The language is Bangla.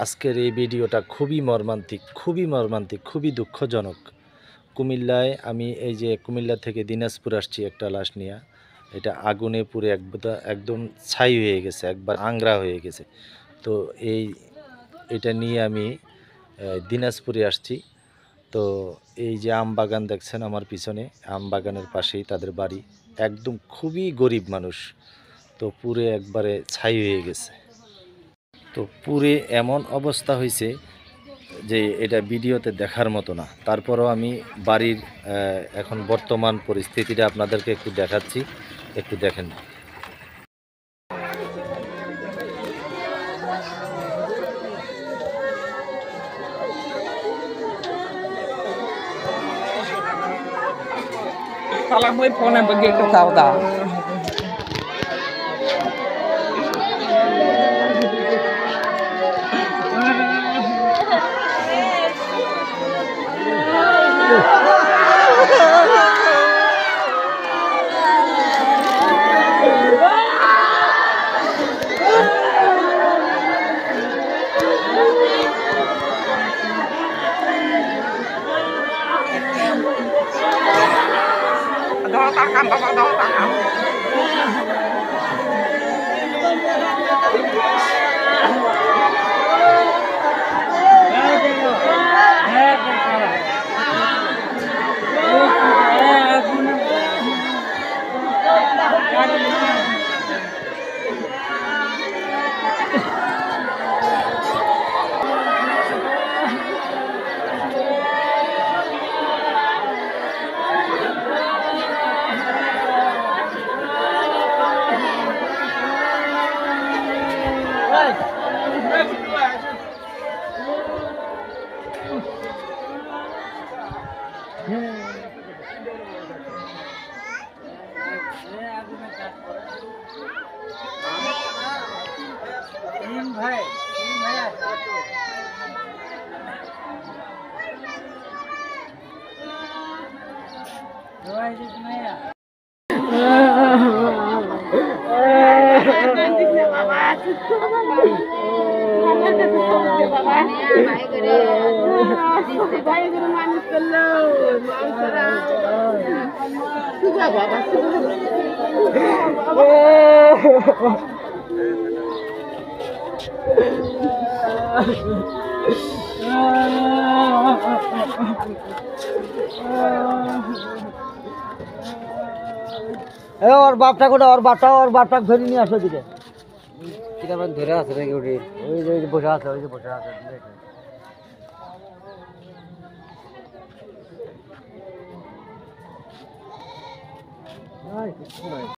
আজকের এই ভিডিওটা খুবই মর্মান্তিক, খুবই দুঃখজনক। কুমিল্লায় আমি এই যে কুমিল্লা থেকে দিনাজপুর আসছি একটা লাশ নিয়ে। এটা আগুনে পুড়ে একদম ছাই হয়ে গেছে, একবার আংরা হয়ে গেছে। তো এটা নিয়ে আমি দিনাজপুরে আসছি। তো এই যে আম বাগান দেখছেন আমার পিছনে, আম বাগানের পাশেই তাদের বাড়ি। একদম খুবই গরিব মানুষ, তো পুড়ে একবারে ছাই হয়ে গেছে। তো পুরে এমন অবস্থা হয়েছে যে এটা ভিডিওতে দেখার মতো না। তারপরও আমি বাড়ির এখন বর্তমান পরিস্থিতিটা আপনাদেরকে একটু দেখাচ্ছি, একটু দেখেন। Salah mo phone na begitu kau dah. Đó takam, đó takam. ওর বাপটা কোটা, ওর বাপটা ধরে নিয়ে আসো দিকে। ধরে আছে নাকি? ওই যে বসে আছে, ওই যে বসে আছে।